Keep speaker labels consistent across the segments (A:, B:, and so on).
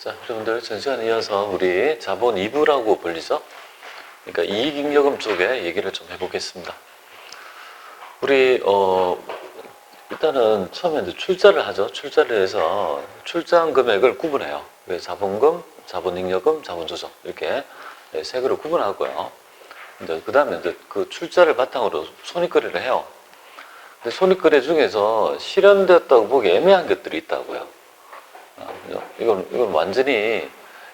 A: 자, 여러분들 전 시간에 이어서 우리 자본 2부라고 불리죠. 그러니까 이익잉여금 쪽에 얘기를 좀 해보겠습니다. 우리 일단은 처음에 이제 출자를 하죠. 출자를 해서 출자한 금액을 구분해요. 자본금, 자본잉여금, 자본조정 이렇게 세 개로 구분하고요. 그 다음에 이제 그 출자를 바탕으로 손익거래를 해요. 근데 손익거래 중에서 실현되었다고 보기 애매한 것들이 있다고요. 이건 완전히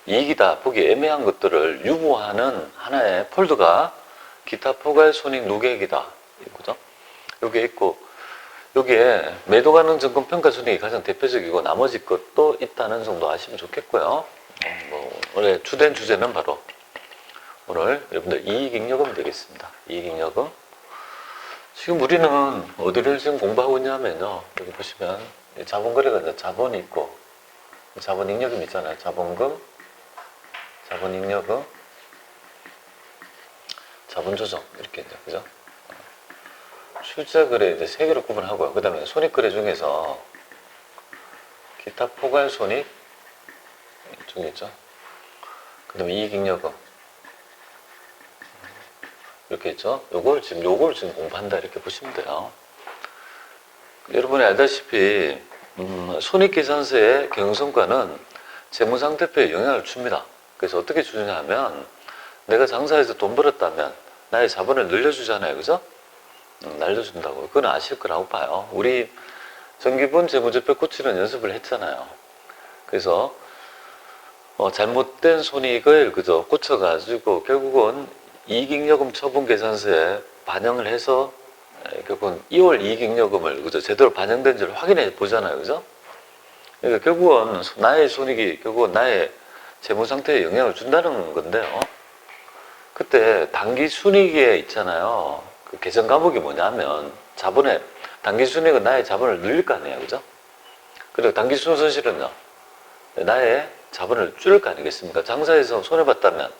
A: 이익이다 보기 애매한 것들을 유보하는 하나의 폴더가 기타 포괄 손익 누계액이다. 그죠? 여기에 있고, 여기에 매도 가능 증권 평가 손익이 가장 대표적이고 나머지 것도 있다는 정도 아시면 좋겠고요. 오늘 주된 주제는 바로 오늘 여러분들 이익잉여금 되겠습니다. 이익잉여금. 지금 우리는 어디를 지금 공부하고 있냐면요. 여기 보시면 자본거래가 이제 자본이 있고 자본잉여금 있잖아요. 자본금, 자본잉여금, 자본조정 이렇게 이제 그죠? 출자거래 이제 세 개로 구분하고요. 그 다음에 손익거래 중에서 기타 포괄 손익 중에 있죠. 그 다음에 이익잉여금 이렇게 있죠. 요걸 지금 공부한다 이렇게 보시면 돼요. 여러분이 알다시피 손익계산서의 경영성과는 재무상태표에 영향을 줍니다. 그래서 어떻게 주냐 하면 내가 장사해서 돈 벌었다면 나의 자본을 늘려주잖아요. 그죠? 날려준다고. 그건 아실 거라고 봐요. 우리 정기분 재무제표 고치는 연습을 했잖아요. 그래서 잘못된 손익을 그저 고쳐가지고 결국은 이익잉여금 처분계산서에 반영을 해서 결국은 2월 이익잉여금을 그죠? 제대로 반영된지를 확인해 보잖아요. 그죠? 그러니까 결국은 나의 손익이 결국은 나의 재무 상태에 영향을 준다는 건데요. 그때 단기 순이익에 있잖아요. 그 계정 과목이 뭐냐면 자본의 단기 순이익은 나의 자본을 늘릴 거 아니에요. 그죠? 그리고 단기 순손실은요. 나의 자본을 줄일 거 아니겠습니까? 장사에서 손해봤다면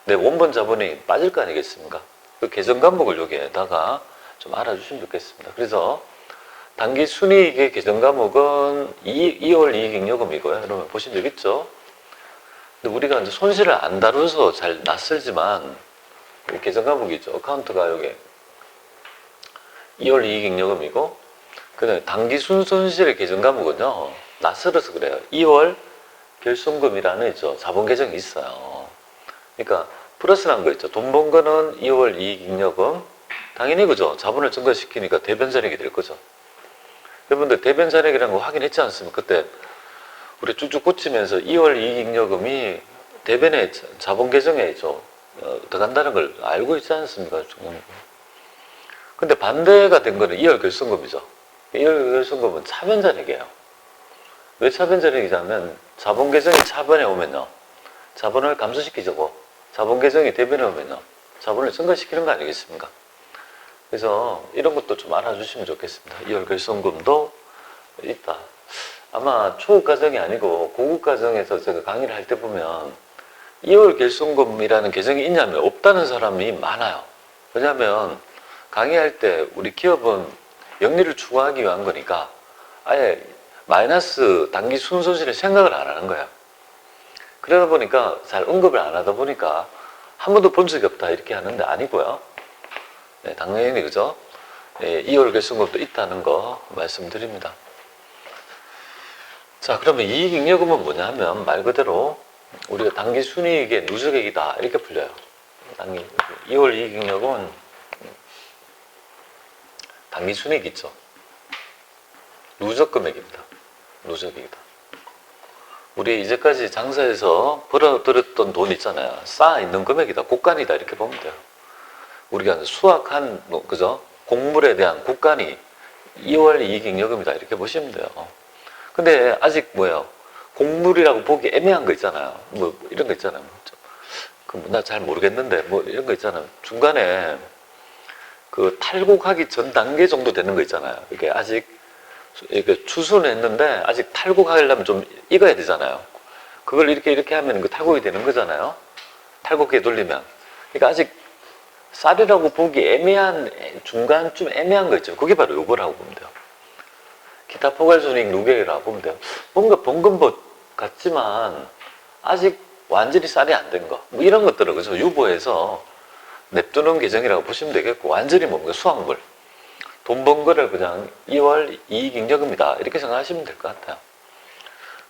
A: 내 원본 자본이 빠질 거 아니겠습니까? 그 계정 과목을 여기에다가 좀 알아주시면 좋겠습니다. 그래서 단기 순이익의 계정 과목은 2월 이익잉여금이고요. 여러분 보신 적 있죠? 근데 우리가 이제 손실을 안 다뤄서 잘 낯설지만 계정 과목이 있죠. 어카운트가 여기 2월 이익잉여금이고 그다음에 단기 순손실의 계정 과목은요. 낯설어서 그래요. 2월 결손금이라는 있죠. 자본 계정이 있어요. 그러니까 플러스란 거 있죠. 돈 번 거는 2월 이익잉여금 당연히 그죠. 자본을 증가시키니까 대변 잔액이 될 거죠. 여러분들 대변 잔액이라는 거 확인했지 않습니까? 그때 우리 쭉쭉 꽂히면서 2월 이익잉여금이 대변의 자본 계정에 들어간다는 걸 알고 있지 않습니까? 근데 반대가 된 거는 2월 결손금이죠. 2월 결손금은 차변 잔액이에요. 왜 차변 잔액이냐면 자본 계정이 차변에 오면요. 자본을 감소시키자고 자본 계정이 대변에 오면요. 자본을 증가시키는 거 아니겠습니까? 그래서 이런 것도 좀 알아주시면 좋겠습니다. 2월 결손금도 있다. 아마 초급 과정이 아니고 고급 과정에서 제가 강의를 할 때 보면 2월 결손금이라는 계정이 있냐면 없다는 사람이 많아요. 왜냐하면 강의할 때 우리 기업은 영리를 추구하기 위한 거니까 아예 마이너스 단기 순손실을 생각을 안 하는 거예요. 그러다 보니까 잘 언급을 안 하다 보니까 한 번도 본 적이 없다 이렇게 하는데 아니고요. 네, 당연히 그죠? 2월 결손금도 있다는 거 말씀드립니다. 자, 그러면 이익잉여금은 뭐냐 하면 말 그대로 우리가 단기 순이익의 누적액이다 이렇게 불려요. 2월 이익잉여금은 단기 순이익 있죠. 누적 금액입니다. 누적액이다. 우리 이제까지 장사해서 벌어들였던 돈 있잖아요. 쌓아 있는 금액이다. 곡간이다 이렇게 보면 돼요. 우리가 수확한 그죠? 곡물에 대한 곡간이 2월 이익잉여금이다 이렇게 보시면 돼요. 근데 아직 뭐예요? 곡물이라고 보기 애매한 거 있잖아요. 뭐 이런 거 있잖아요. 나 잘 모르겠는데 뭐 이런 거 있잖아요. 중간에 그 탈곡하기 전 단계 정도 되는 거 있잖아요. 이게 아직 이렇게 추수는 했는데 아직 탈곡하려면 좀 익어야 되잖아요. 그걸 이렇게 하면 그 탈곡이 되는 거잖아요. 탈곡기에 돌리면. 그러니까 아직 쌀이라고 보기 애매한 중간쯤 애매한 거 있죠. 그게 바로 요거라고 보면 돼요. 기타 포괄손익 누계라고 보면 돼요. 뭔가 번금벗 같지만 아직 완전히 쌀이 안 된 거, 뭐 이런 것들을 그죠 유보해서 냅두는 계정이라고 보시면 되겠고, 완전히 뭔가 수확물, 돈 번 거를 그냥 2월 이익잉여금이다 이렇게 생각하시면 될 것 같아요.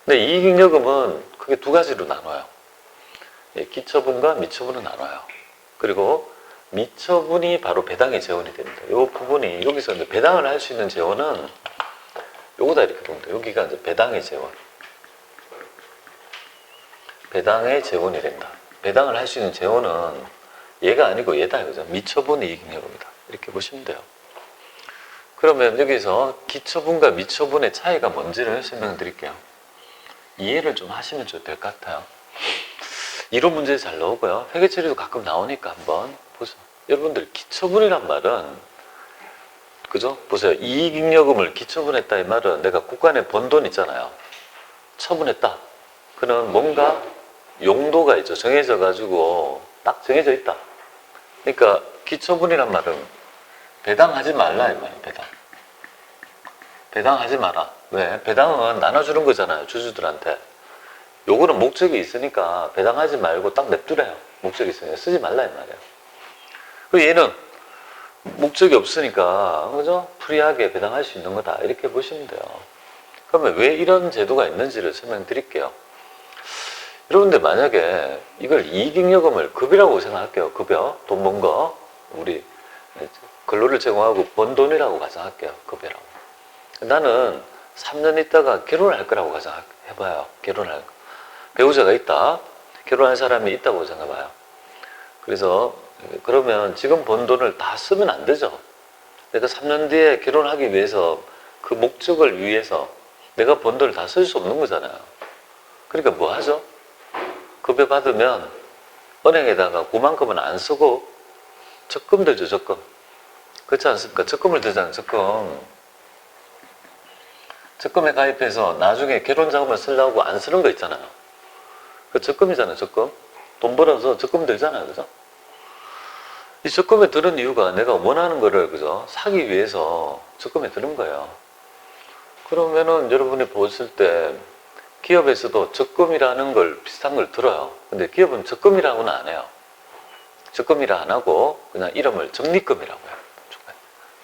A: 근데 이익잉여금은 크게 두 가지로 나눠요. 기처분과 미처분은 나눠요. 그리고 미처분이 바로 배당의 재원이 됩니다. 이 부분이 여기서 이제 배당을 할 수 있는 재원은 요거다 이렇게 보면 돼요. 여기가 이제 배당의 재원. 배당의 재원이 된다. 배당을 할 수 있는 재원은 얘가 아니고 얘다. 그죠? 미처분 이익잉여금이다. 이렇게 보시면 돼요. 그러면 여기서 기처분과 미처분의 차이가 뭔지를 설명해 드릴게요. 이해를 좀 하시면 될 것 같아요. 이론 문제 잘 나오고요. 회계처리도 가끔 나오니까 한번 보세요. 여러분들 기처분이란 말은 그죠? 보세요. 이익잉여금을 기처분했다 이 말은 내가 국간에 번 돈 있잖아요. 처분했다. 그는 뭔가 용도가 있죠. 정해져 가지고 딱 정해져 있다. 그러니까 기처분이란 말은 배당하지 말라 이 말이에요. 배당하지 마라. 왜? 배당은 나눠주는 거잖아요. 주주들한테. 요거는 목적이 있으니까 배당하지 말고 딱 냅두래요. 목적이 있으니까 쓰지 말라 이 말이에요. 그리고 얘는 목적이 없으니까 그죠? 프리하게 배당할 수 있는 거다 이렇게 보시면 돼요. 그러면 왜 이런 제도가 있는지를 설명드릴게요. 여러분들 만약에 이걸 이익잉여금을 급이라고 생각할게요. 급여, 돈 번 거, 우리 근로를 제공하고 번 돈이라고 가정할게요. 급여라고. 나는 3년 있다가 결혼을 할 거라고 가정해봐요. 결혼할 거. 배우자가 있다. 결혼할 사람이 있다고 생각해봐요. 그래서 그러면 지금 번 돈을 다 쓰면 안 되죠. 내가 3년 뒤에 결혼하기 위해서 그 목적을 위해서 내가 번 돈을 다 쓸 수 없는 거잖아요. 그러니까 뭐 하죠? 급여 받으면 은행에다가 그만큼은 안 쓰고 적금 들죠. 적금. 그렇지 않습니까? 적금을 들잖아요. 적금에 가입해서 나중에 결혼 자금을 쓰려고 안 쓰는 거 있잖아요. 그 적금이잖아요. 적금. 돈 벌어서 적금 들잖아요. 그죠? 이 적금에 드는 이유가 내가 원하는 거를 그죠? 사기 위해서 적금에 드는 거예요. 그러면은 여러분이 보실 때 기업에서도 적금이라는 걸 비슷한 걸 들어요. 근데 기업은 적금이라고는 안 해요. 적금이라 안 하고 그냥 이름을 적립금이라고 해요.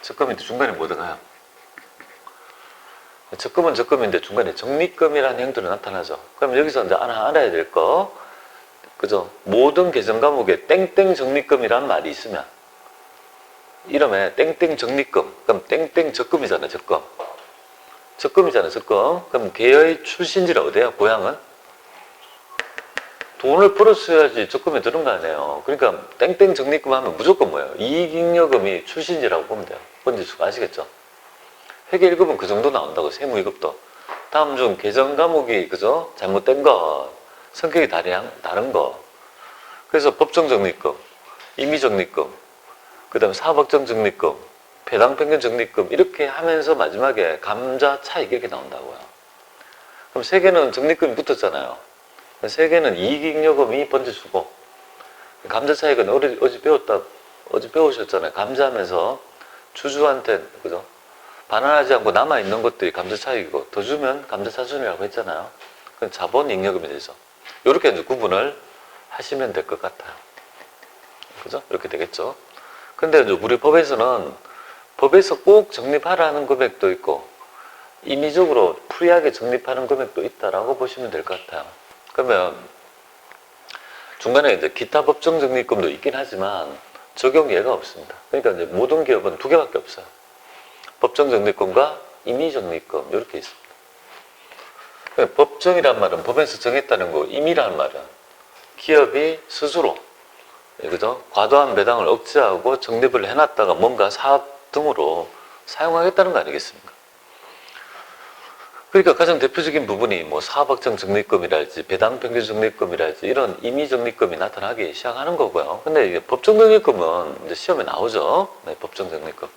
A: 적금인데 중간에 뭐 들어가요? 적금은 적금인데 중간에 적립금이라는 형태로 나타나죠. 그럼 여기서 이제 하나 알아야 될 거, 그죠? 모든 계정 과목에 땡땡 적립금이라는 말이 있으면 이름에 땡땡 적립금, 그럼 땡땡 적금이잖아요. 적금이잖아요. 적금. 그럼 걔의 출신지는 어디예요? 고향은? 돈을 벌었어야지 적금에 드는 거 아니에요. 그러니까 땡땡 적립금 하면 무조건 뭐예요? 이익잉여금이 출신지라고 보면 돼요. 뭔지 아시겠죠? 회계 1급은 그 정도 나온다고. 세무 2급도. 다음 중 계정 과목이 그죠? 잘못된 거, 성격이 다른 거. 그래서 법정 적립금, 임의 적립금, 그 다음에 사법정 적립금, 배당 평균 적립금 이렇게 하면서 마지막에 감자 차익 이렇게 나온다고요. 그럼 세 개는 적립금이 붙었잖아요. 세 개는 이익잉여금이 번져주고, 감자 차익은 어제 배우셨잖아요. 감자하면서 주주한테 그죠? 반환하지 않고 남아있는 것들이 감자 차익이고 더 주면 감자 차순이라고 했잖아요. 그건 자본 잉여금이 되죠. 이렇게 이제 구분을 하시면 될 것 같아요. 그죠? 이렇게 되겠죠. 근데 이제 우리 법에서 꼭 적립하라는 금액도 있고 임의적으로 프리하게 적립하는 금액도 있다라고 보시면 될 것 같아요. 그러면 중간에 이제 기타 법정 적립금도 있긴 하지만 적용 예가 없습니다. 그러니까 이제 모든 기업은 두 개밖에 없어요. 법정 적립금과 임의 적립금 이렇게 있습니다. 그러니까 법정이란 말은 법에서 정했다는 거, 임의라는 말은 기업이 스스로 그죠? 과도한 배당을 억제하고 적립을 해놨다가 뭔가 사업 등으로 사용하겠다는 거 아니겠습니까? 그러니까 가장 대표적인 부분이 뭐 사업확정 적립금이랄지 배당 평균 적립금이랄지 이런 임의 적립금이 나타나기 시작하는 거고요. 근데 이게 법정 적립금은 이제 시험에 나오죠. 네, 법정 적립금.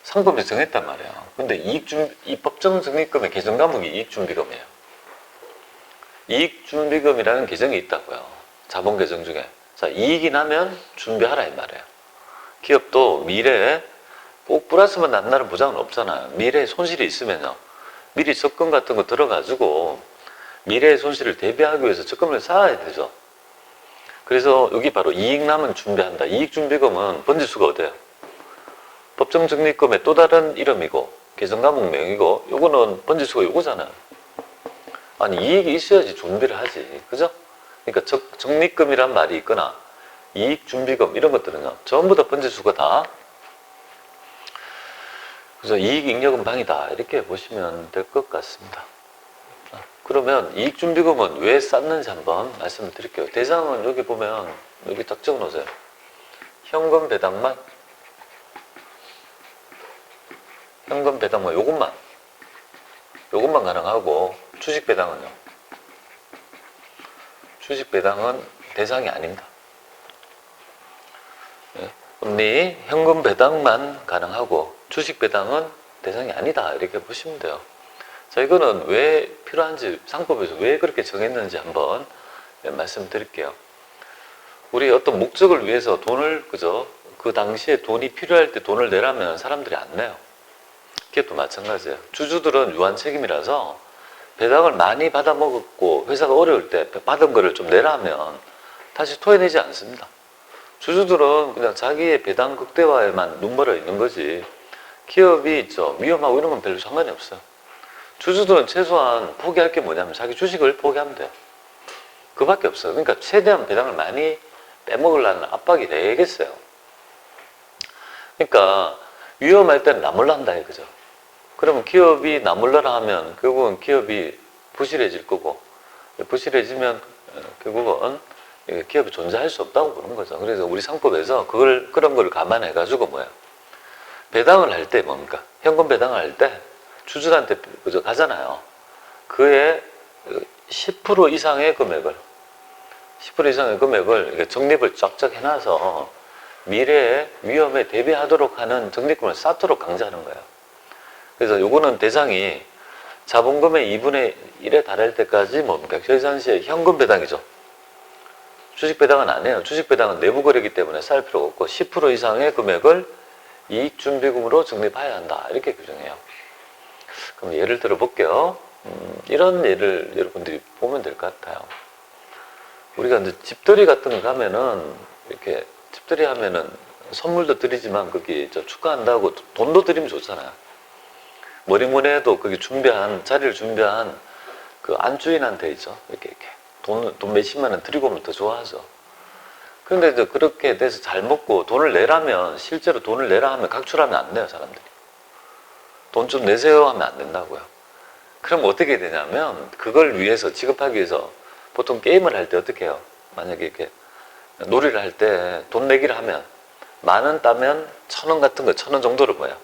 A: 상품이 정했단 말이에요. 근데 이 법정 적립금의 계정 과목이 이익준비금이에요. 이익준비금이라는 계정이 있다고요. 자본 계정 중에. 자, 이익이 나면 준비하라 이 말이에요. 기업도 미래에 꼭 플러스만 난다는 보장은 없잖아요. 미래에 손실이 있으면요. 미리 적금 같은 거 들어가지고 미래의 손실을 대비하기 위해서 적금을 쌓아야 되죠. 그래서 여기 바로 이익남은 준비한다. 이익준비금은 번지수가 어때요? 법정적립금의 또 다른 이름이고 계정과목명이고 요거는 번지수가 요거잖아요. 아니 이익이 있어야지 준비를 하지. 그죠? 그러니까 적립금이란 말이 있거나 이익준비금 이런 것들은요 전부 다 번지수가 다 그래서 이익잉여금 방이다 이렇게 보시면 될 것 같습니다. 그러면 이익준비금은 왜 쌓는지 한번 말씀을 드릴게요. 대상은 여기 보면 여기 딱 적어 놓으세요. 현금 배당만 요것만 가능하고 주식 배당은요. 주식 배당은 대상이 아닙니다. 금리 현금 배당만 가능하고 주식 배당은 대상이 아니다 이렇게 보시면 돼요. 자, 이거는 왜 필요한지 상법에서 왜 그렇게 정했는지 한번 말씀드릴게요. 우리 어떤 목적을 위해서 돈을 그죠? 그 당시에 돈이 필요할 때 돈을 내라면 사람들이 안 내요. 기업도 마찬가지예요. 주주들은 유한 책임이라서 배당을 많이 받아 먹었고 회사가 어려울 때 받은 거를 좀 내라면 다시 토해내지 않습니다. 주주들은 그냥 자기의 배당 극대화에만 눈멀어 있는 거지 기업이 있죠. 위험하고 이런 건 별로 상관이 없어요. 주주들은 최소한 포기할 게 뭐냐면 자기 주식을 포기하면 돼요. 그밖에 없어요. 그러니까 최대한 배당을 많이 빼먹으려는 압박이 되겠어요. 그러니까 위험할 때는 나몰라 한다 이거죠. 그러면 기업이 나몰라라 하면 결국은 기업이 부실해질 거고 부실해지면 결국은 기업이 존재할 수 없다고 보는 거죠. 그래서 우리 상법에서 그런 걸 감안해 가지고 뭐야 배당을 할 때 뭡니까 현금 배당을 할 때 주주한테 그저 가잖아요. 그의 10% 이상의 금액을 10% 이상의 금액을 적립을 쫙쫙 해놔서 미래의 위험에 대비하도록 하는 적립금을 쌓도록 강제하는 거예요. 그래서 요거는 대상이 자본금의 2분의 1에 달할 때까지 뭡니까? 결산시에 현금 배당이죠. 주식 배당은 안 해요. 주식 배당은 내부 거래이기 때문에 쌓을 필요가 없고 10% 이상의 금액을 이익준비금으로 적립해야 한다. 이렇게 규정해요. 그럼 예를 들어 볼게요. 이런 예를 여러분들이 보면 될 것 같아요. 우리가 이제 집들이 같은 거 가면은 이렇게 집들이 하면은 선물도 드리지만 거기 축하한다고 돈도 드리면 좋잖아요. 머리문에도 거기 자리를 준비한 그 안주인한테 있죠. 이렇게 돈 몇십만 원 드리고 오면 더 좋아하죠. 그런데 이제 그렇게 돼서 잘 먹고 돈을 내라면 실제로 돈을 내라 하면 각출하면 안 돼요, 사람들이. 돈 좀 내세요 하면 안 된다고요. 그럼 어떻게 되냐면 그걸 위해서 지급하기 위해서 보통 게임을 할 때 어떻게 해요? 만약에 이렇게 놀이를 할 때 돈 내기를 하면 10,000원 따면 1,000원 같은 거 1,000원 정도를 뭐야?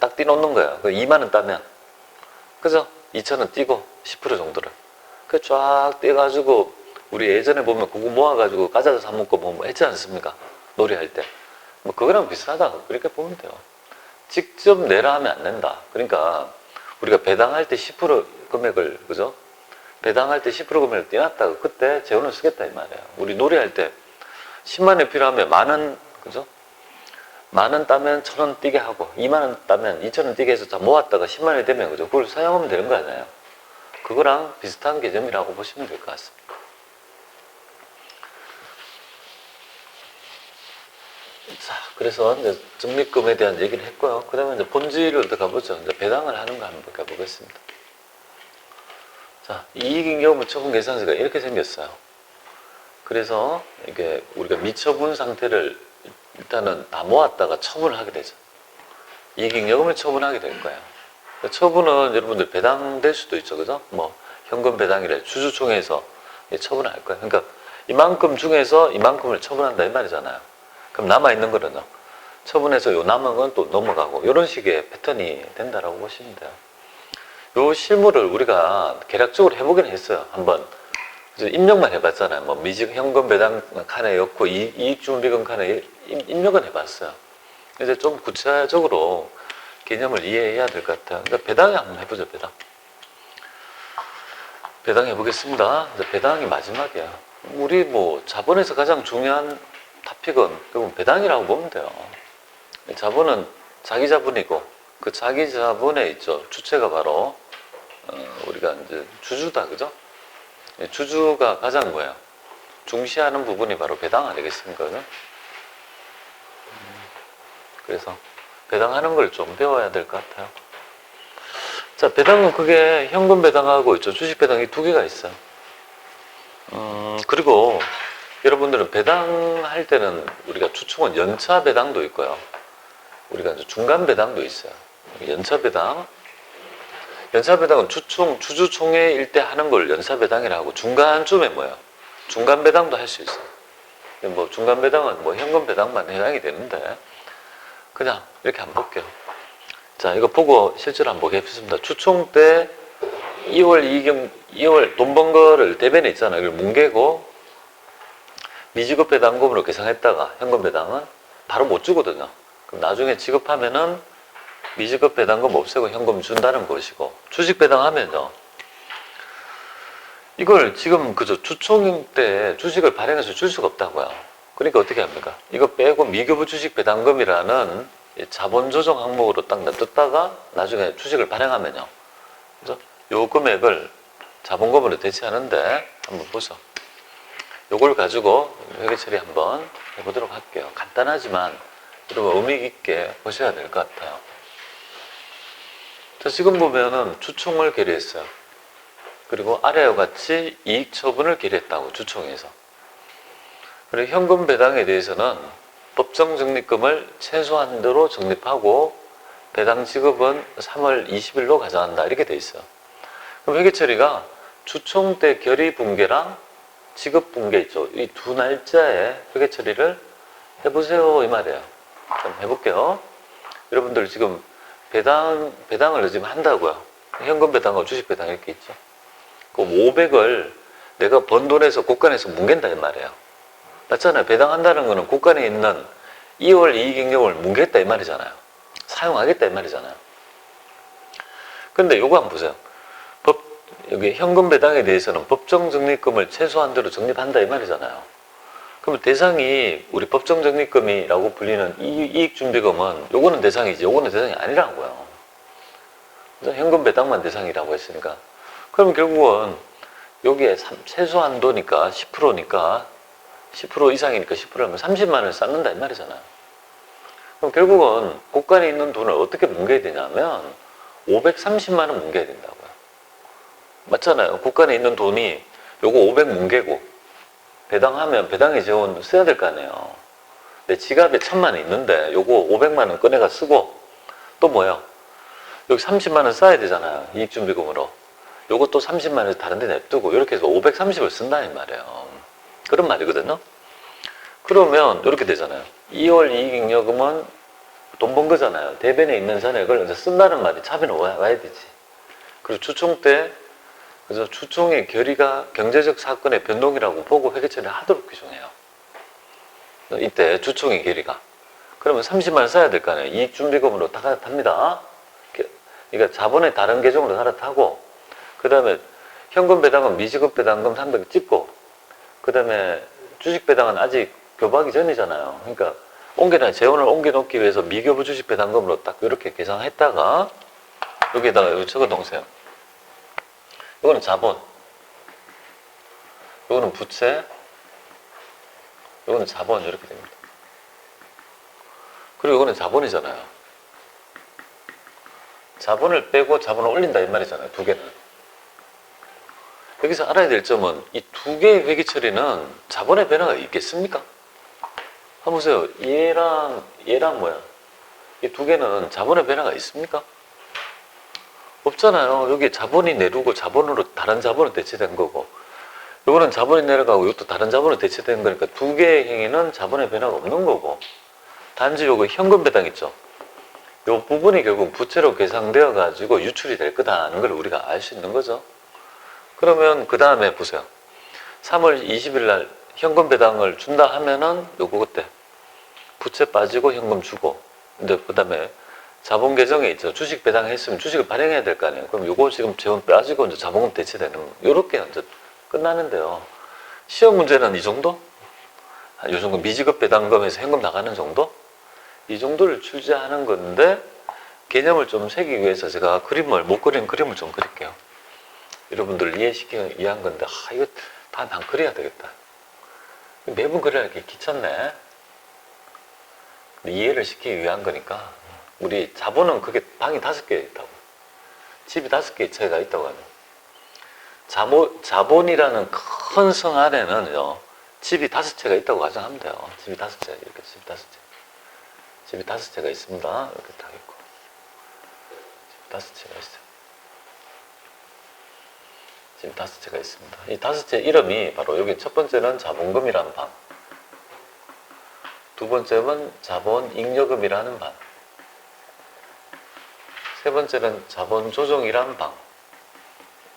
A: 딱 띄놓는 거야. 20,000원 따면 그죠? 2,000원 띄고 10% 정도를 그 쫙 떼가지고 우리 예전에 보면 그거 모아가지고 과자도 사 먹고 뭐 했지 않습니까? 놀이할 때. 뭐 그거랑 비슷하다. 그렇게 보면 돼요. 직접 내라 하면 안 된다. 그러니까 우리가 배당할 때 10% 금액을 그죠? 배당할 때 10% 금액을 떼놨다가 그때 재원을 쓰겠다 이 말이에요. 우리 놀이할 때 10만 원 필요하면 10,000원 그죠? 10,000원 따면 1,000원 띄게 하고 20,000원 따면 2,000원 띄게 해서 다 모았다가 10만 원이 되면 그죠? 그걸 사용하면 되는 거 아니에요? 그거랑 비슷한 개념이라고 보시면 될 것 같습니다. 자, 그래서 이제 적립금에 대한 얘기를 했고요. 그 다음에 이제 본질을 더 가보죠. 이제 배당을 하는 거 한번 가보겠습니다. 자, 이익잉여금 처분 계산서가 이렇게 생겼어요. 그래서 이게 우리가 미처분 상태를 일단은 다 모았다가 처분을 하게 되죠. 이익잉여금을 처분하게 될 거예요. 처분은 여러분들 배당될 수도 있죠, 그죠? 뭐 현금 배당이래 주주총회에서 처분을 할 거예요. 그러니까 이만큼 중에서 이만큼을 처분한다 이 말이잖아요. 그럼 남아있는 거는요. 처분해서 요 남은 건 또 넘어가고 이런 식의 패턴이 된다라고 보시면 돼요. 요 실무를 우리가 계략적으로 해보긴 했어요. 한번 입력만 해봤잖아요. 뭐 미직 현금 배당 칸에 넣고 이익준비금 칸에 입력은 해봤어요. 이제 좀 구체적으로 개념을 이해해야 될 것 같아요. 그러니까 배당에 한번 해보죠. 배당 해보겠습니다. 배당이 마지막이에요. 우리 뭐 자본에서 가장 중요한 토픽은 결국 배당이라고 보면 돼요. 자본은 자기 자본이고 그 자기 자본에 있죠. 주체가 바로 우리가 이제 주주다, 그죠? 주주가 가장 뭐예요? 중시하는 부분이 바로 배당 아니겠습니까? 그죠? 그래서 배당하는 걸 좀 배워야 될 것 같아요. 자, 배당은 그게 현금 배당하고 있죠. 주식 배당이 두 개가 있어요. 그리고 여러분들은 배당할 때는 우리가 추총은 연차 배당도 있고요. 우리가 이제 중간 배당도 있어요. 연차 배당. 연차 배당은 주주총회일 때 하는 걸 연차 배당이라 하고 중간쯤에 뭐예요? 중간 배당도 할 수 있어요. 뭐 중간 배당은 뭐 현금 배당만 해당이 되는데 그냥 이렇게 한번 볼게요. 자, 이거 보고 실제로 한번 보겠습니다. 추총 때 2월 돈 번 거를 대변에 있잖아요. 이걸 뭉개고 미지급 배당금으로 계산했다가 현금 배당은 바로 못 주거든요. 그럼 나중에 지급하면은 미지급 배당금 없애고 현금 준다는 것이고, 주식 배당하면요. 이걸 지금 그저 추총 때 주식을 발행해서 줄 수가 없다고요. 그러니까 어떻게 합니까? 이거 빼고 미교부 주식 배당금이라는 자본 조정 항목으로 딱 놔뒀다가 나중에 주식을 발행하면요. 그래서 요 금액을 자본금으로 대체하는데 한번 보죠. 요걸 가지고 회계 처리 한번 해보도록 할게요. 간단하지만 여러분 의미 있게 보셔야 될 것 같아요. 자, 지금 보면은 주총을 결의했어요. 그리고 아래와 같이 이익 처분을 결의했다고, 주총에서. 그리고 현금 배당에 대해서는 법정 적립금을 최소한도로 적립하고 배당 지급은 3월 20일로 가져간다, 이렇게 돼 있어요. 그럼 회계 처리가 주총 때 결의 분계랑 지급 분계 있죠. 이 두 날짜에 회계 처리를 해보세요, 이 말이에요. 좀 해볼게요. 여러분들 지금 배당을 지금 한다고요. 현금 배당하고 주식 배당 이렇게 있죠. 그럼 500을 내가 번 돈에서 곳간에서 뭉갠다, 이 말이에요. 맞잖아요. 배당한다는 거는 곳간에 있는 2월 이익잉여금을 뭉개겠다, 이 말이잖아요. 사용하겠다, 이 말이잖아요. 근데 요거 한번 보세요. 여기 현금 배당에 대해서는 법정 적립금을 최소한대로 적립한다, 이 말이잖아요. 그럼 대상이 우리 법정 적립금이라고 불리는 이익준비금은 요거는 대상이지, 요거는 대상이 아니라고요. 현금 배당만 대상이라고 했으니까. 그럼 결국은 여기에 최소한도니까 10%니까 10% 이상이니까 10%라면 30만 원을 쌓는다, 이 말이잖아요. 그럼 결국은 곳간에 있는 돈을 어떻게 뭉개야 되냐면 530만 원 뭉개야 된다고요. 맞잖아요. 곳간에 있는 돈이 요거 500 뭉개고 배당하면 배당의 재원 써야 될 거 아니에요. 내 지갑에 1000만 원 있는데 요거 500만 원 꺼내가 쓰고 또 뭐야? 여기 30만 원 써야 되잖아요. 이익준비금으로. 요거 또 30만 원에서 다른 데 냅두고 이렇게 해서 530을 쓴다는 말이에요. 그런 말이거든요. 그러면 이렇게 되잖아요. 2월 이익잉여금은 돈 번 거잖아요. 대변에 있는 잔액을 이제 쓴다는 말이 차비는 와야 되지. 그리고 추총 때 그래서 추총의 결의가 경제적 사건의 변동이라고 보고 회계 처리를 하도록 규정해요. 이때 추총의 결의가. 그러면 30만 원 써야 될 거 아니에요. 이익준비금으로 다 갈아탑니다. 그러니까 자본의 다른 계정으로 갈아타고, 그 다음에 현금 배당은 미지급 배당금 300 찍고, 그 다음에 주식 배당은 아직 교부하기 전이잖아요. 그러니까 재원을 옮겨놓기 위해서 미교부 주식 배당금으로 딱 이렇게 계산했다가 여기에다가 여기 적어 놓으세요. 이거는 자본, 이거는 부채, 이거는 자본, 이렇게 됩니다. 그리고 이거는 자본이잖아요. 자본을 빼고 자본을 올린다, 이 말이잖아요. 두 개는. 여기서 알아야 될 점은 이 두 개의 회계 처리는 자본의 변화가 있겠습니까? 한번 보세요. 얘랑 뭐야? 이 두 개는 자본의 변화가 있습니까? 없잖아요. 여기 자본이 내려오고 자본으로 다른 자본으로 대체된 거고, 이거는 자본이 내려가고 이것도 다른 자본으로 대체된 거니까 두 개의 행위는 자본의 변화가 없는 거고, 단지 요거 현금 배당 있죠. 이 부분이 결국 부채로 계상되어 가지고 유출이 될 거다는 걸 우리가 알 수 있는 거죠. 그러면 그 다음에 보세요. 3월 20일 날 현금 배당을 준다 하면은 요거 그때 부채 빠지고 현금 주고, 근데 그 다음에 자본 계정에 있죠. 주식 배당했으면 주식을 발행해야 될 거 아니에요. 그럼 요거 지금 재원 빠지고 이제 자본금 대체되는, 요렇게 이제 끝나는데요. 시험 문제는 이 정도? 요 정도 미지급 배당금에서 현금 나가는 정도? 이 정도를 출제하는 건데, 개념을 좀 새기기 위해서 제가 못 그린 그림을 좀 그릴게요. 여러분들 이해한 건데, 이거 다 난 그래야 되겠다. 매번 그래야 이렇게 귀찮네. 이해를 시키기 위한 거니까, 우리 자본은 그게 방이 5개 있다고. 집이 5개의 채가 있다고 하면. 자본이라는 큰 성 안에는요, 집이 5채가 있다고 가정하면 돼요. 집이 5채, 이렇게 집이 5채. 집이 5채가 있습니다. 이렇게 딱 있고. 집이 5채가 있어요. 집이 5채가 있습니다. 이 5채 이름이 바로 여기 첫 번째는 자본금이라는 방. 두 번째는 자본잉여금이라는 방. 세 번째는 자본조정이라는 방.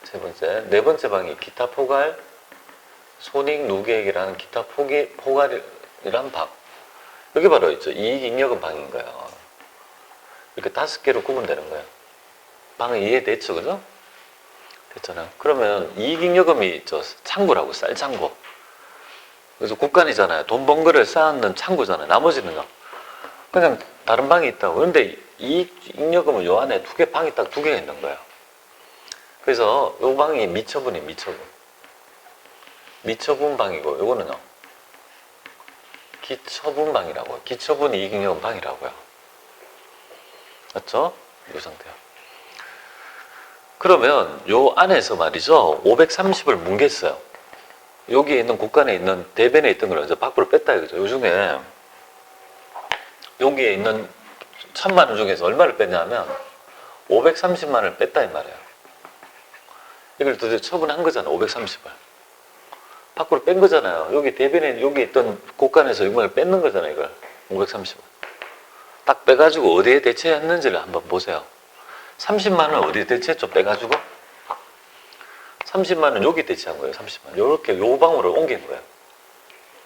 A: 세 번째, 네 번째 방이 기타 포괄, 손익누계액이라는 기타 포괄이라는 방. 여기 바로 있죠. 이익잉여금 방인 거예요. 이렇게 5개로 구분되는 거예요. 방은 이해됐죠, 그죠? 됐잖아요. 그러면 이익잉여금이 창구라고, 쌀창고. 그래서 국간이잖아요. 돈 번 거를 쌓는 창구잖아요. 나머지는요. 그냥 다른 방이 있다고. 그런데 이익잉여금은 요 안에 방이 딱 2개가 있는 거예요. 그래서 요 방이 미처분이 미처분. 미처분 방이고, 요거는요. 기처분 방이라고요. 기처분 이익잉여금 방이라고요. 맞죠? 이 상태요. 그러면 요 안에서 말이죠. 530을 뭉갰어요. 여기에 있는 국간에 있는 대변에 있던 걸 이제 밖으로 뺐다 이거죠. 요 중에 여기에 있는 1000만 원 중에서 얼마를 뺐냐면 530만 원을 뺐다 이 말이에요. 이걸 도대체 처분한 거잖아. 530을. 밖으로 뺀 거잖아요. 여기 대변에 여기 있던 국간에서 이걸 뺏는 거잖아요. 이걸 530을. 딱 빼가지고 어디에 대체했는지를 한번 보세요. 30만 원 어디에 대체했죠? 빼가지고 30만 원 여기 대체한 거예요. 30만 원. 이렇게 요 방으로 옮긴 거예요.